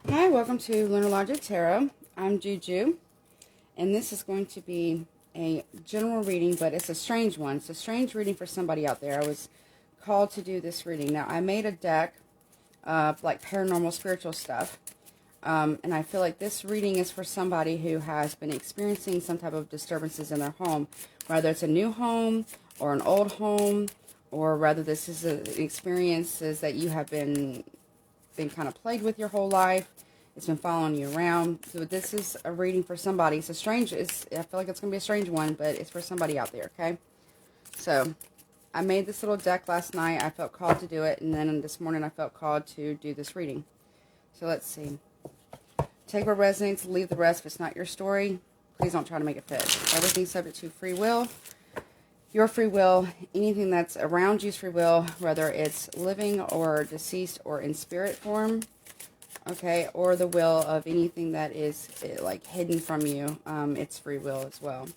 Hi, welcome to Lunar Logic Tarot. I'm Juju, and this is going to be a general reading, but it's a strange one. It's a strange reading for somebody out there. I was called to do this reading. Now, I made a deck of like paranormal spiritual stuff, and I feel like this reading is for somebody who has been experiencing some type of disturbances in their home, whether it's a new home or an old home, or whether this is experiences that you have been kind of plagued with your whole life. It's been following you around. So this is a reading for somebody. It's a strange, I feel like it's going to be a strange one, but it's for somebody out there, okay? So I made this little deck last night. I felt called to do it, and then this morning I felt called to do this reading. So let's see. Take what resonates, leave the rest. If it's not your story, please don't try to make it fit. Everything's subject to free will. Your free will, anything that's around you's free will, whether it's living or deceased or in spirit form, okay, or the will of anything that is like hidden from you, it's free will as well.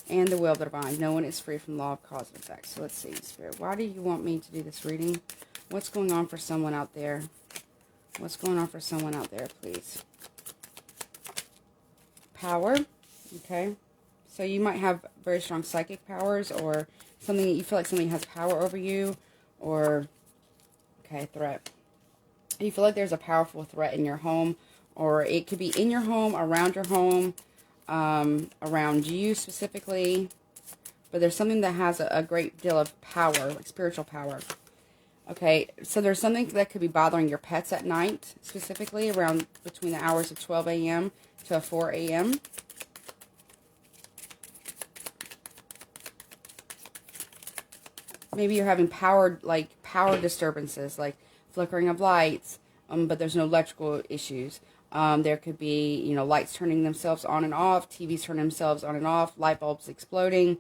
And the will of the divine. No one is free from the law of cause and effect. So let's see, Spirit, why do you want me to do this reading? What's going on for someone out there? What's going on for someone out there, please? Power, okay. So you might have very strong psychic powers, or something that you feel like somebody has power over you, or, okay, threat. You feel like there's a powerful threat in your home, or it could be in your home, around you specifically, but there's something that has a great deal of power, like spiritual power. Okay, so there's something that could be bothering your pets at night, specifically around between the hours of 12 a.m. to 4 a.m. Maybe you're having power disturbances, like flickering of lights, but there's no electrical issues. There could be, lights turning themselves on and off, TVs turning themselves on and off, light bulbs exploding,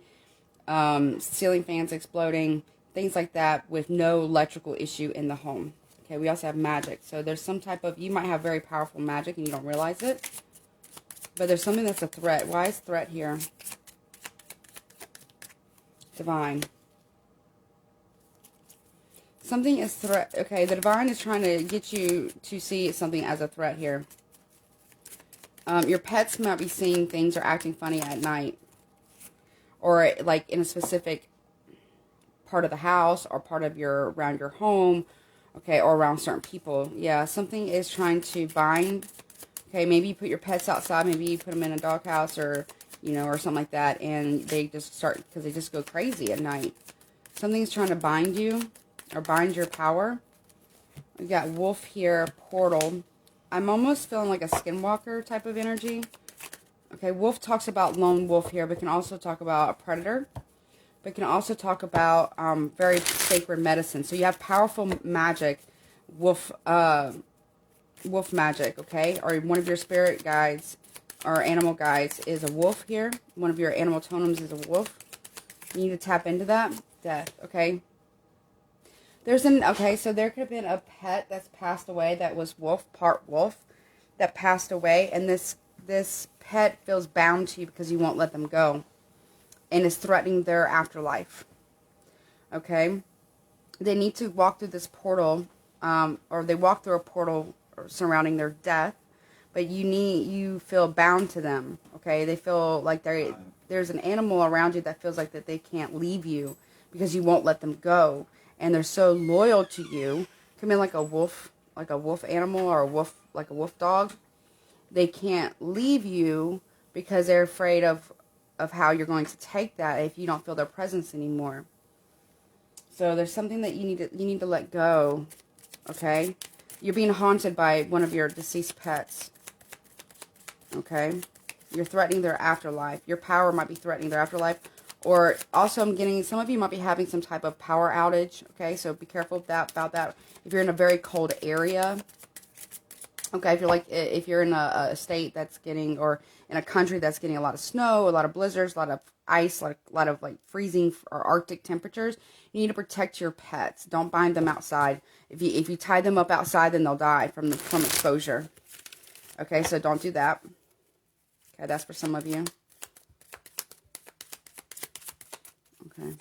ceiling fans exploding, things like that with no electrical issue in the home. Okay, we also have magic. So there's some type of, you might have very powerful magic and you don't realize it, but there's something that's a threat. Why is threat here? Divine. Something is threat. Okay, the divine is trying to get you to see something as a threat here. Your pets might be seeing things or acting funny at night, or like in a specific part of the house or part of around your home, okay, or around certain people. Yeah, something is trying to bind. Okay, maybe you put your pets outside, maybe you put them in a doghouse or, or something like that, and they just start, because they just go crazy at night. Something's trying to bind you or bind your power. We got wolf here, portal. I'm almost feeling like a skinwalker type of energy. Okay, wolf talks about lone wolf here, but can also talk about a predator. But can also talk about very sacred medicine. So you have powerful magic, wolf magic, okay? Or one of your spirit guides or animal guides is a wolf here. One of your animal totems is a wolf. You need to tap into that. Death, okay? Okay, so there could have been a pet that's passed away that was part wolf, that passed away, and this pet feels bound to you because you won't let them go, and is threatening their afterlife. Okay, they need to walk through this portal, or they walk through a portal surrounding their death, but you feel bound to them. Okay, they feel like there's an animal around you that feels like that they can't leave you because you won't let them go. And they're so loyal to you. Come in like a wolf animal, or a wolf dog. They can't leave you because they're afraid of how you're going to take that if you don't feel their presence anymore. So there's something that you need to let go. Okay, you're being haunted by one of your deceased pets. Okay, you're threatening their afterlife. Your power might be threatening their afterlife. Or also I'm getting, some of you might be having some type of power outage, okay? So be careful about that. If you're in a very cold area, okay, if you're in a state that's getting, or in a country that's getting a lot of snow, a lot of blizzards, a lot of ice, a lot of like freezing or Arctic temperatures, you need to protect your pets. Don't bind them outside. If you tie them up outside, then they'll die from exposure. Okay, so don't do that. Okay, that's for some of you. Okay.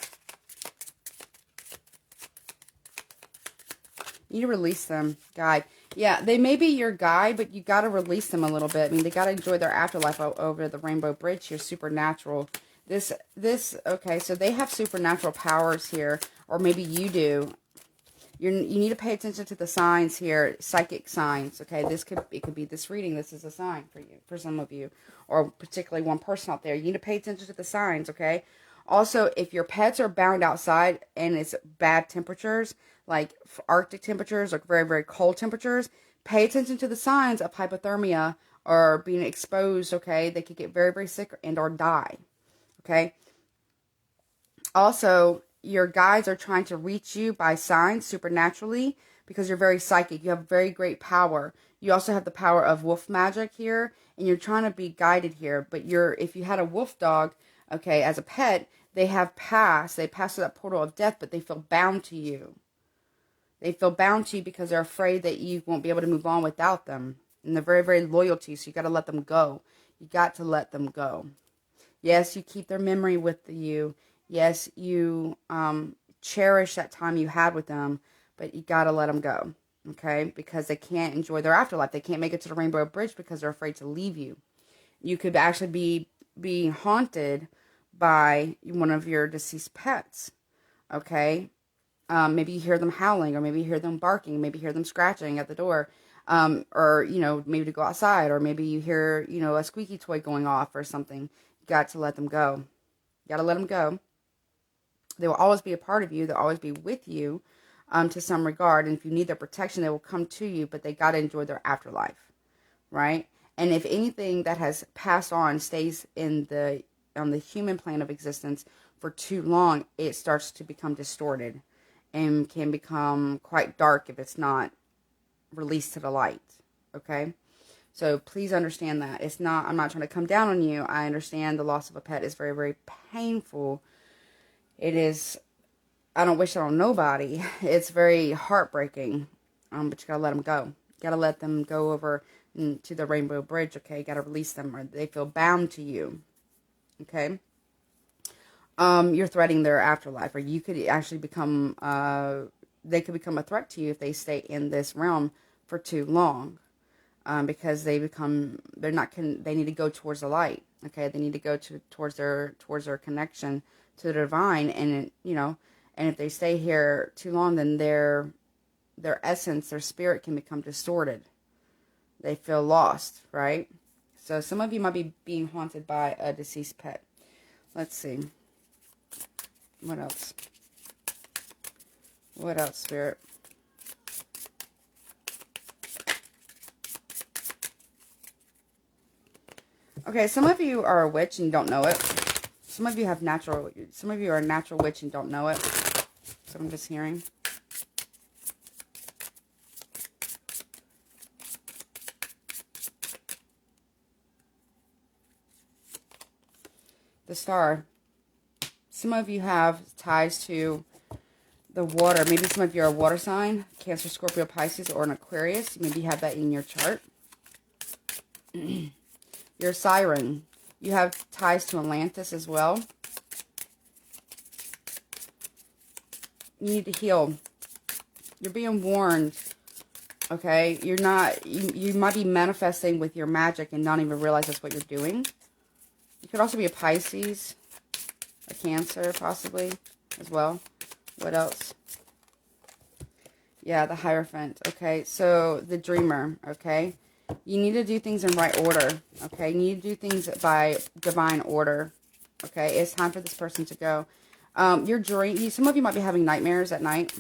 You need to release them, guide. Yeah, they may be your guide, but you got to release them a little bit. I mean, they got to enjoy their afterlife over the Rainbow Bridge here, supernatural. Okay, so they have supernatural powers here, or maybe you do. You need to pay attention to the signs here, psychic signs, okay? It could be this reading. This is a sign for you, for some of you, or particularly one person out there. You need to pay attention to the signs, okay? Also, if your pets are bound outside and it's bad temperatures, like Arctic temperatures or very, very cold temperatures, pay attention to the signs of hypothermia or being exposed, okay? They could get very, very sick and or die, okay? Also, your guides are trying to reach you by signs supernaturally because you're very psychic. You have very great power. You also have the power of wolf magic here, and you're trying to be guided here. But if you had a wolf dog, okay, as a pet, they pass through that portal of death, but they feel bound to you. They feel bound to you because they're afraid that you won't be able to move on without them. And they're very, very loyal to you, so you got to let them go. You got to let them go. Yes, you keep their memory with you. Yes, you cherish that time you had with them, but you got to let them go, okay? Because they can't enjoy their afterlife. They can't make it to the Rainbow Bridge because they're afraid to leave you. You could actually be being haunted by one of your deceased pets, okay? Maybe you hear them howling, or maybe you hear them barking, maybe you hear them scratching at the door, or, maybe to go outside, or maybe you hear, a squeaky toy going off or something. You got to let them go. You got to let them go. They will always be a part of you. They'll always be with you to some regard. And if you need their protection, they will come to you, but they got to enjoy their afterlife, right? And if anything that has passed on stays on the human plane of existence for too long, it starts to become distorted and can become quite dark if it's not released to the light, okay? So please understand that. I'm not trying to come down on you. I understand the loss of a pet is very, very painful. It is, I don't wish it on nobody. It's very heartbreaking, but you gotta let them go. You gotta let them go over to the Rainbow Bridge, okay? You gotta release them, or they feel bound to you, okay? You're threatening their afterlife, or you could actually become, they could become a threat to you if they stay in this realm for too long, because they need to go towards the light, okay? They need to go towards their connection to the divine, and and if they stay here too long, then their essence, their spirit can become distorted. They feel lost, right? So some of you might be being haunted by a deceased pet. Let's see. What else? What else, Spirit? Okay, some of you are a witch and you don't know it. Some of you are a natural witch and don't know it. So I'm just hearing. The Star. Some of you have ties to the water. Maybe some of you are a water sign, Cancer, Scorpio, Pisces, or an Aquarius. Maybe you have that in your chart. You're a siren. You have ties to Atlantis as well. You need to heal. You're being warned. Okay? You might be manifesting with your magic and not even realize that's what you're doing. You could also be a Pisces, a Cancer possibly as well. What else? Yeah, the Hierophant. Okay, so the Dreamer. Okay? You need to do things in right order, okay? You need to do things by divine order, okay? It's time for this person to go. Some of you might be having nightmares at night,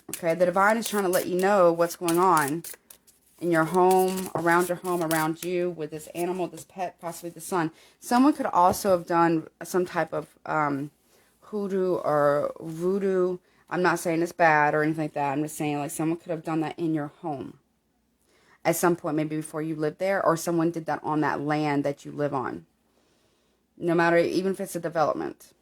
okay? The divine is trying to let you know what's going on in your home, around you, with this animal, this pet, possibly the sun. Someone could also have done some type of hoodoo or voodoo. I'm not saying it's bad or anything like that. I'm just saying, like, someone could have done that in your home at some point, maybe before you lived there, or someone did that on that land that you live on. No matter, even if it's a development.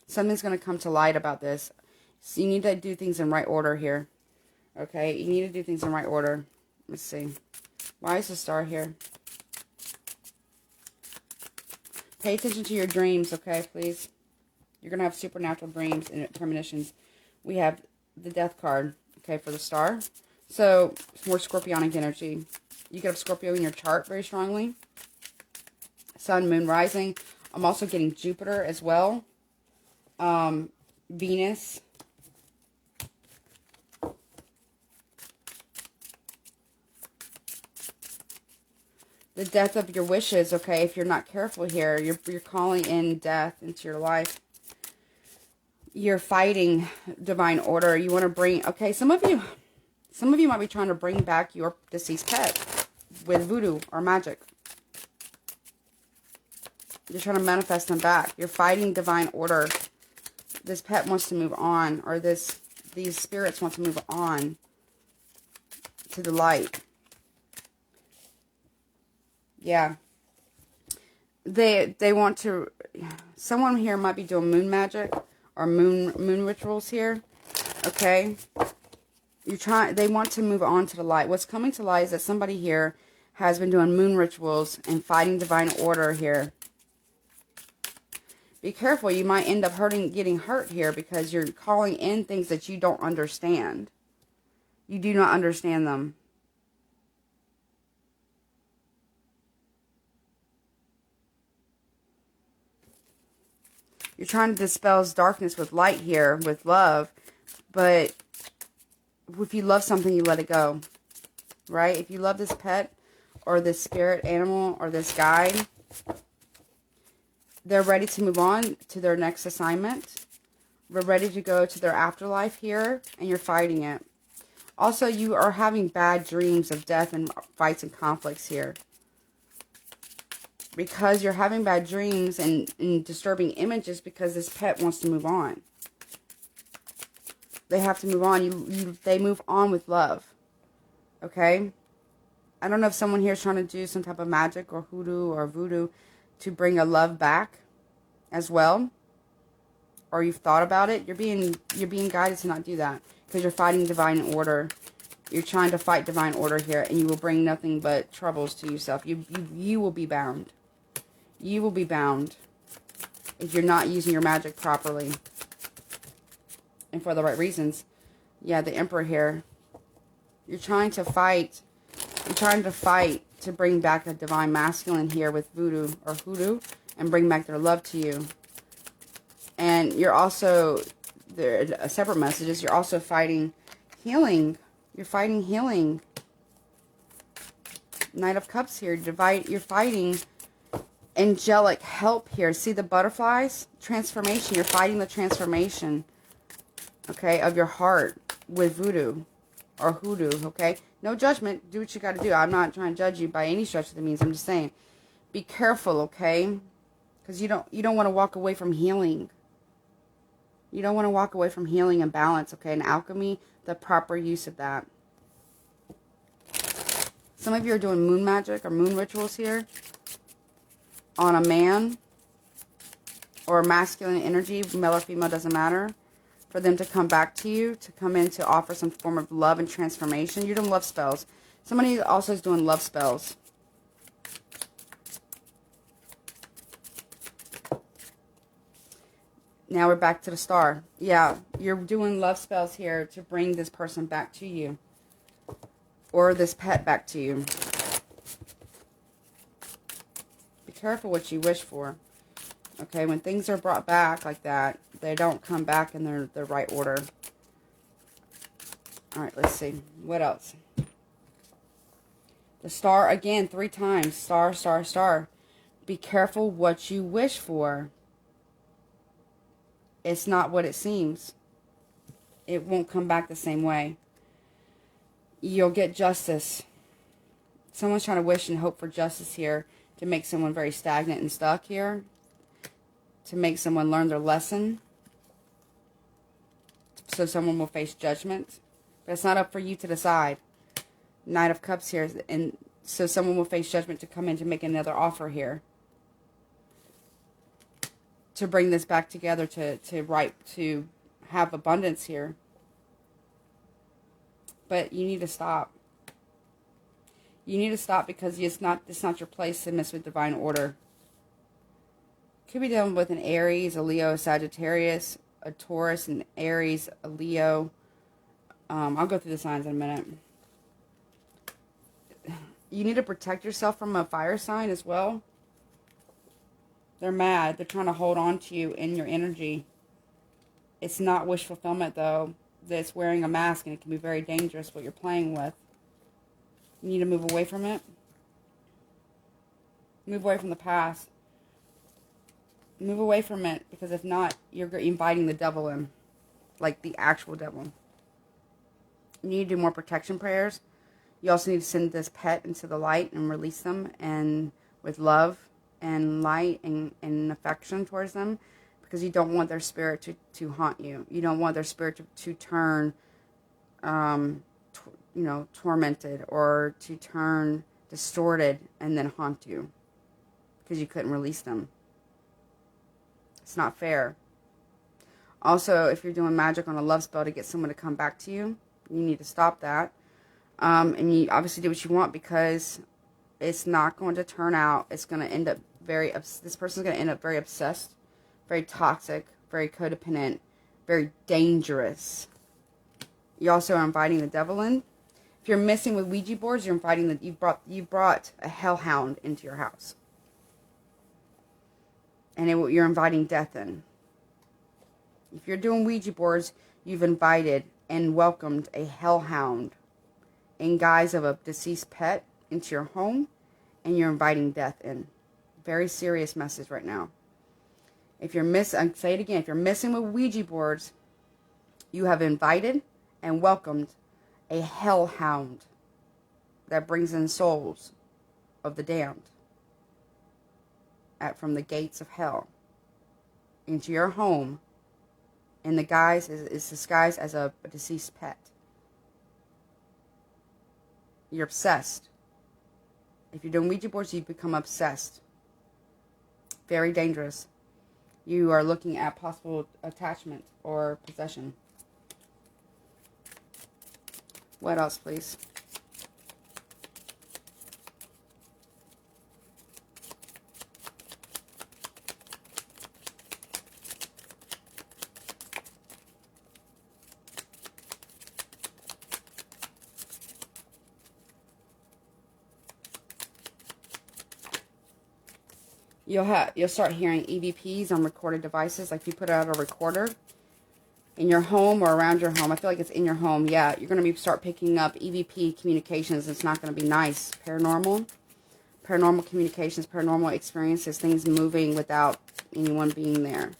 Something's going to come to light about this. So you need to do things in right order here. Okay, you need to do things in right order. Let's see. Why is the Star here? Pay attention to your dreams, okay, please. You're going to have supernatural dreams and premonitions. We have the Death card. okay, for the star. So, more Scorpionic energy. You could have Scorpio in your chart very strongly. Sun, Moon, Rising. I'm also getting Jupiter as well. Venus. The death of your wishes, okay? If you're not careful here, you're calling in death into your life. You're fighting divine order. You want to bring, okay, some of you might be trying to bring back your deceased pet with voodoo or magic. You're trying to manifest them back. You're fighting divine order. This pet wants to move on, or these spirits want to move on to the light. Yeah. They want to, someone here might be doing moon magic or moon rituals here. Okay? They want to move on to the light. What's coming to light is that somebody here has been doing moon rituals and fighting divine order here. Be careful, you might end up getting hurt here because you're calling in things that you don't understand. You do not understand them. You're trying to dispel darkness with light here, with love. But if you love something, you let it go. Right? If you love this pet or this spirit animal or this guide, they're ready to move on to their next assignment. We're ready to go to their afterlife here, and you're fighting it. Also, you are having bad dreams of death and fights and conflicts here. Because you're having bad dreams and disturbing images because this pet wants to move on. They have to move on. They move on with love. Okay? I don't know if someone here is trying to do some type of magic or hoodoo or voodoo to bring a love back as well. Or you've thought about it. You're being guided to not do that. Because you're fighting divine order. You're trying to fight divine order here. And you will bring nothing but troubles to yourself. You will be bound. You will be bound if you're not using your magic properly and for the right reasons. Yeah, the Emperor here. You're trying to fight. You're trying to fight to bring back a divine masculine here with voodoo or hoodoo and bring back their love to you. And you're also, there are separate messages, you're also fighting healing. You're fighting healing. Knight of Cups here. You're fighting angelic help here. See the butterflies? Transformation. You're fighting the transformation, okay, of your heart with voodoo or hoodoo, okay? No judgment. Do what you got to do. I'm not trying to judge you by any stretch of the means. I'm just saying, be careful, okay? Because you don't want to walk away from healing. You don't want to walk away from healing and balance, okay? And alchemy, the proper use of that. Some of you are doing moon magic or moon rituals here on a man or masculine energy, male or female, doesn't matter, for them to come back to you, to come in to offer some form of love and transformation. You're doing love spells. Somebody also is doing love spells. Now we're back to the star. Yeah, you're doing love spells here to bring this person back to you. Or this pet back to you. Be careful what you wish for. Okay, when things are brought back like that, they don't come back in their right order. Alright, let's see. What else? The star, again, 3 times. Star, star, star. Be careful what you wish for. It's not what it seems. It won't come back the same way. You'll get justice. Someone's trying to wish and hope for justice here to make someone very stagnant and stuck here. To make someone learn their lesson. So someone will face judgment. But it's not up for you to decide. Knight of Cups here. And so someone will face judgment to come in to make another offer here. To bring this back together, to have abundance here. But you need to stop. You need to stop because it's not your place to mess with divine order. Could be dealing with an Aries, a Leo, a Sagittarius, a Taurus, an Aries, a Leo, I'll go through the signs in a minute. You need to protect yourself from a fire sign as well. They're mad. They're trying to hold on to you in your energy. It's not wish fulfillment, though. It's wearing a mask, and it can be very dangerous what you're playing with. You need to move away from it. Move away from the past. Move away from it, because if not, you're inviting the devil in. Like the actual devil. You need to do more protection prayers. You also need to send this pet into the light and release them, and with love and light and affection towards them, because you don't want their spirit to haunt you. You don't want their spirit to turn, tormented, or to turn distorted and then haunt you because you couldn't release them. It's not fair. Also, if you're doing magic on a love spell to get someone to come back to you, you need to stop that. And you obviously do what you want, because it's not going to turn out. It's going to end up this person's going to end up very obsessed, very toxic, very codependent, very dangerous. You also are inviting the devil in. If you're messing with Ouija boards, you're inviting you brought a hellhound into your house. And you're inviting death in. If you're doing Ouija boards, you've invited and welcomed a hellhound in guise of a deceased pet into your home, and you're inviting death in. Very serious message right now. If you're I'll say it again, if you're messing with Ouija boards, you have invited and welcomed a hellhound that brings in souls of the damned from the gates of hell into your home, and the guise is disguised as a deceased pet. You're obsessed. If you're doing Ouija boards, you become obsessed. Very dangerous. You are looking at possible attachment or possession. What else, please? You'll start hearing EVPs on recorded devices. Like if you put out a recorder in your home or around your home. I feel like it's in your home. Yeah, you're going to start picking up EVP communications. It's not going to be nice. Paranormal communications, paranormal experiences, things moving without anyone being there.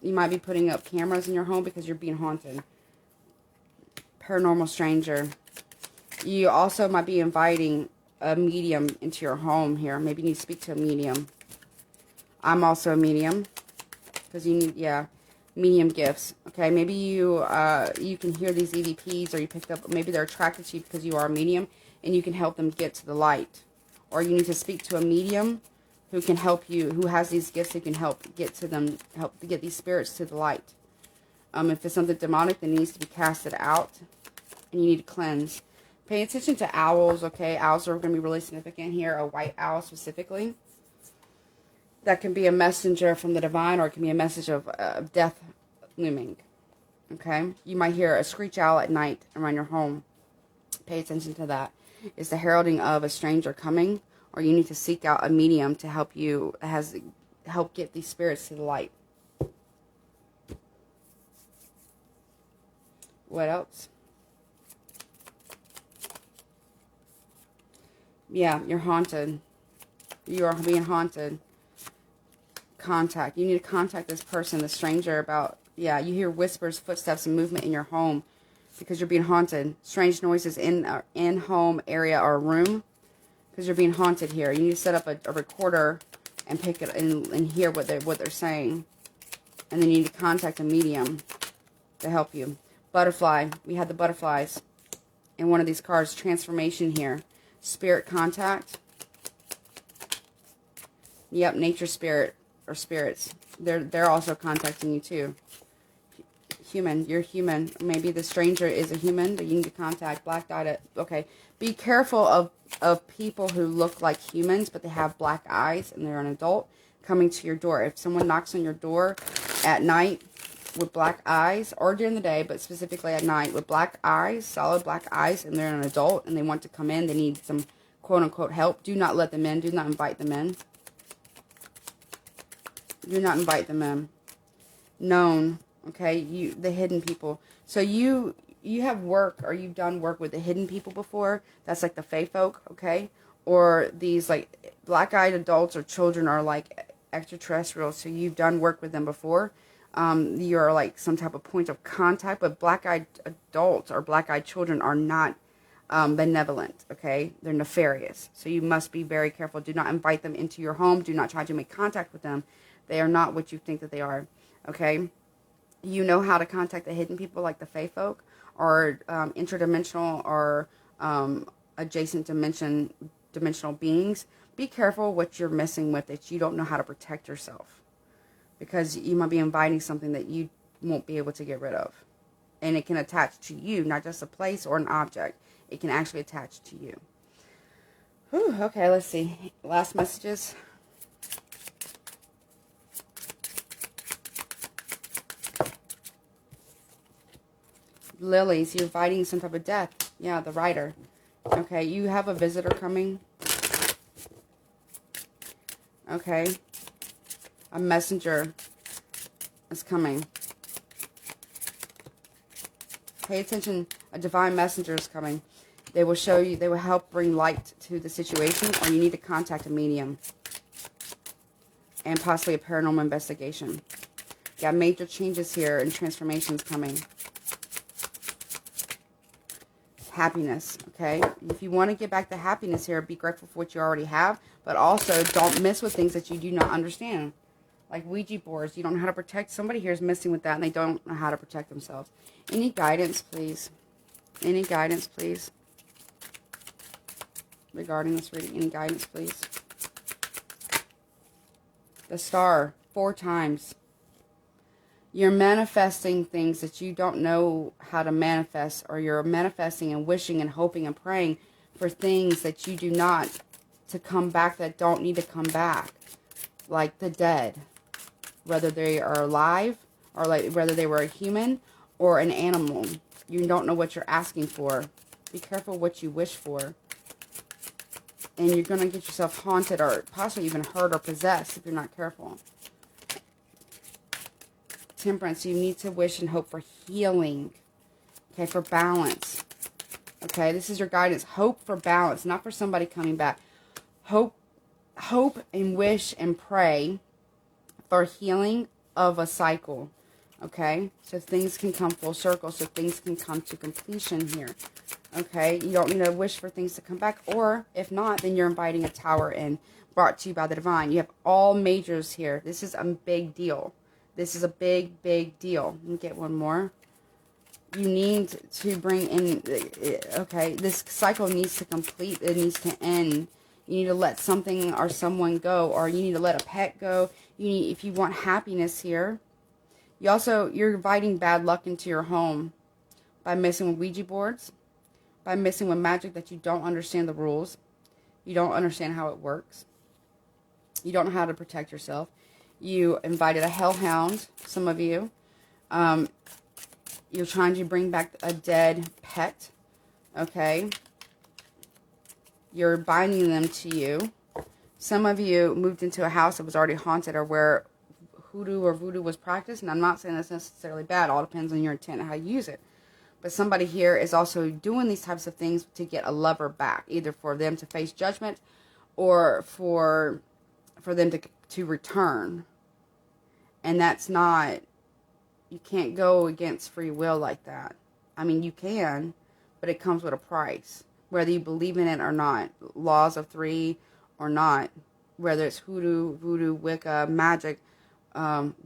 You might be putting up cameras in your home because you're being haunted. Paranormal stranger. You also might be inviting a medium into your home here. Maybe you need to speak to a medium. I'm also a medium, because you need, medium gifts. Okay, maybe you can hear these EVPs, or you picked up, maybe they're attracted to you because you are a medium, and you can help them get to the light. Or you need to speak to a medium who can help you, who has these gifts that can help get to them, help to get these spirits to the light. If it's something demonic that needs to be casted out, and you need to cleanse. Pay attention to owls, okay? Owls are going to be really significant here. A white owl specifically. That can be a messenger from the divine, or it can be a message of death looming. Okay? You might hear a screech owl at night around your home. Pay attention to that. It's the heralding of a stranger coming, or you need to seek out a medium to help you, help get these spirits to the light. What else? Yeah, you're haunted. You are being haunted. Contact. You need to contact this person, the stranger, about, you hear whispers, footsteps, and movement in your home because you're being haunted. Strange noises in home area or room because you're being haunted here. You need to set up a recorder and pick it and hear what they're saying. And then you need to contact a medium to help you. Butterfly. We had the butterflies in one of these cards. Transformation here. Spirit contact. Yep, nature spirit or spirits. They're also contacting you too. Human, you're human. Maybe the stranger is a human that you need to contact. Black dot. Okay, be careful of people who look like humans but they have black eyes and they're an adult coming to your door. If someone knocks on your door at night with black eyes, or during the day, but specifically at night, with black eyes, solid black eyes, and they're an adult, and they want to come in. They need some quote-unquote help. Do not let them in. Do not invite them in. Do not invite them in. Known, okay? The hidden people. So you have work, or you've done work with the hidden people before. That's like the fae folk, okay? Or these, like, black-eyed adults or children are like extraterrestrials, so you've done work with them before. You're like some type of point of contact, but black-eyed adults or black-eyed children are not benevolent, okay? They're nefarious, so you must be very careful. Do not invite them into your home. Do not try to make contact with them. They are not what you think that they are, okay? You know how to contact the hidden people, like the fae folk, or interdimensional or adjacent dimensional beings. Be careful what you're messing with, that you don't know how to protect yourself, because you might be inviting something that you won't be able to get rid of, and it can attach to you, not just a place or an object. It can actually attach to you. Whew, okay, let's see. Last messages. Lilies, you're inviting some type of death. Yeah, the Rider. Okay, you have a visitor coming. Okay. A messenger is coming. Pay attention. A divine messenger is coming. They will show you, they will help bring light to the situation, or you need to contact a medium. And possibly a paranormal investigation. Got major changes here and transformations coming. Happiness, okay? If you want to get back to happiness here, be grateful for what you already have, but also don't mess with things that you do not understand. Like Ouija boards, you don't know how to protect. Somebody here is messing with that, and they don't know how to protect themselves. Any guidance, please? Any guidance, please? Regarding this reading, any guidance, please? The Star, 4 times. You're manifesting things that you don't know how to manifest, or you're manifesting and wishing and hoping and praying for things that you do not to come back, that don't need to come back. Like the dead, whether they are alive, or like whether they were a human or an animal. You don't know what you're asking for. Be careful what you wish for. And you're going to get yourself haunted, or possibly even hurt or possessed if you're not careful. Temperance, you need to wish and hope for healing. Okay, for balance. Okay, this is your guidance. Hope for balance, not for somebody coming back. Hope and wish and pray for healing of a cycle. Okay, so things can come full circle, so things can come to completion here. Okay, you don't need to wish for things to come back, or if not, then you're inviting a tower in, brought to you by the divine. You have all majors here. This is a big deal. This is a big, big deal. Let me get one more. You need to bring in, okay, this cycle needs to complete. It needs to end. You need to let something or someone go, or you need to let a pet go. You need, if you want happiness here. You're inviting bad luck into your home by messing with Ouija boards, by messing with magic that you don't understand the rules. You don't understand how it works. You don't know how to protect yourself. You invited a hellhound, some of you. You're trying to bring back a dead pet, okay? You're binding them to you. Some of you moved into a house that was already haunted, or where hoodoo or voodoo was practiced, and I'm not saying that's necessarily bad. It all depends on your intent and how you use it. But somebody here is also doing these types of things to get a lover back, either for them to face judgment, or for them to return. And that's not, you can't go against free will like that. I mean, you can, but it comes with a price. Whether you believe in it or not, laws of 3 or not, whether it's hoodoo, voodoo, Wicca, magic,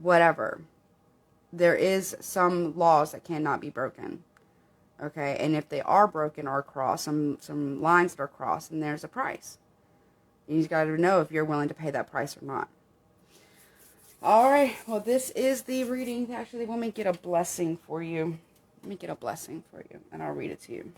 whatever. There is some laws that cannot be broken. Okay, and if they are broken or crossed, some lines that are crossed, then there's a price. You just got to know if you're willing to pay that price or not. Alright, well, this is the reading. Actually, let me get a blessing for you. Let me get a blessing for you, and I'll read it to you.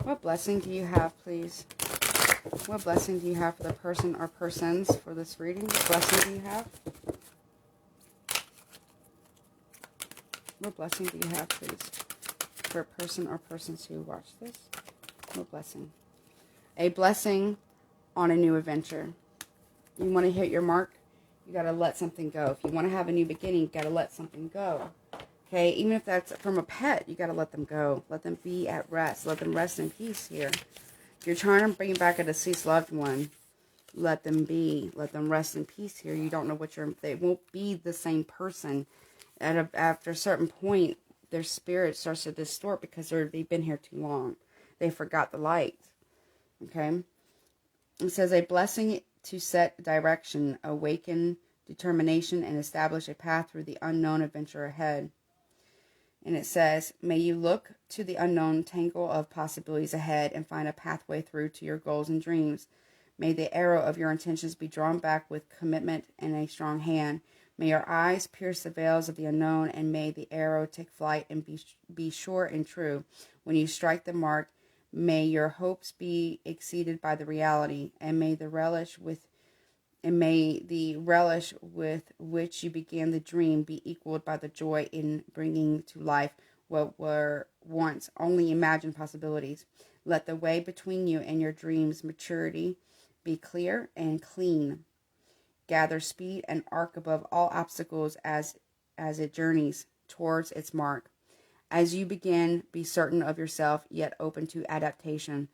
What blessing do you have, please? What blessing do you have for the person or persons for this reading? What blessing do you have? What blessing do you have, please, for a person or persons who watch this? What blessing? A blessing on a new adventure. You want to hit your mark? You got to let something go. If you want to have a new beginning, you got to let something go. Okay, even if that's from a pet, you got to let them go. Let them be at rest. Let them rest in peace here. If you're trying to bring back a deceased loved one, let them be. Let them rest in peace here. You don't know what they won't be the same person. After a certain point, their spirit starts to distort because they've been here too long. They forgot the light. Okay? It says a blessing to set direction, awaken determination, and establish a path through the unknown adventure ahead. And it says, may you look to the unknown tangle of possibilities ahead and find a pathway through to your goals and dreams. May the arrow of your intentions be drawn back with commitment and a strong hand. May your eyes pierce the veils of the unknown, and may the arrow take flight and be sure and true. When you strike the mark, may your hopes be exceeded by the reality, and may the relish with which you began the dream be equaled by the joy in bringing to life what were once only imagined possibilities. Let the way between you and your dreams' maturity be clear and clean. Gather speed and arc above all obstacles as it journeys towards its mark. As you begin, be certain of yourself, yet open to adaptation.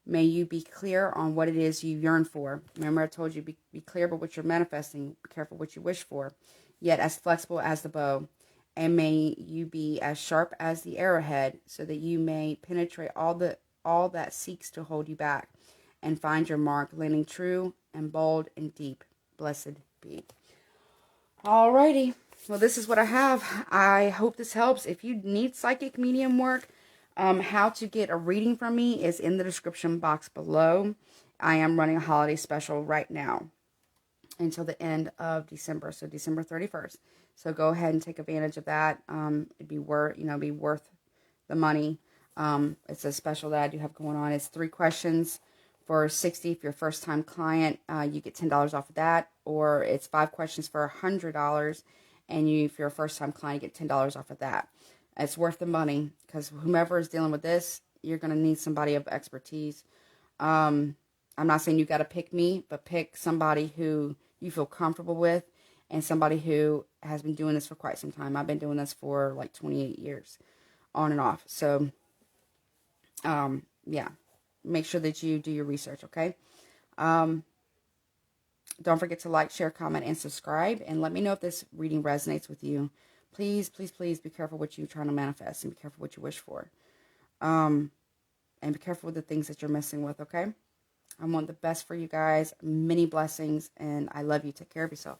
May you be clear on what it is you yearn for. Remember, I told you, be clear about what you're manifesting. Be careful what you wish for. Yet as flexible as the bow. And may you be as sharp as the arrowhead, so that you may penetrate all that seeks to hold you back, and find your mark, landing true and bold and deep. Blessed be. Alrighty. Well, this is what I have. I hope this helps. If you need psychic medium work, how to get a reading from me is in the description box below. I am running a holiday special right now until the end of December, so December 31st. So go ahead and take advantage of that. It'd be worth the money. It's a special that I do have going on. It's 3 questions for $60. If you're a first-time client, you get $10 off of that, or it's 5 questions for $100, and if you're a first-time client, you get $10 off of that. It's worth the money, because whomever is dealing with this, you're going to need somebody of expertise. I'm not saying you got to pick me, but pick somebody who you feel comfortable with, and somebody who has been doing this for quite some time. I've been doing this for like 28 years, on and off. So, yeah, make sure that you do your research, okay? Don't forget to like, share, comment, and subscribe, and let me know if this reading resonates with you. Please, please, please be careful what you're trying to manifest, and be careful what you wish for. And be careful with the things that you're messing with, okay? I want the best for you guys. Many blessings, and I love you. Take care of yourself.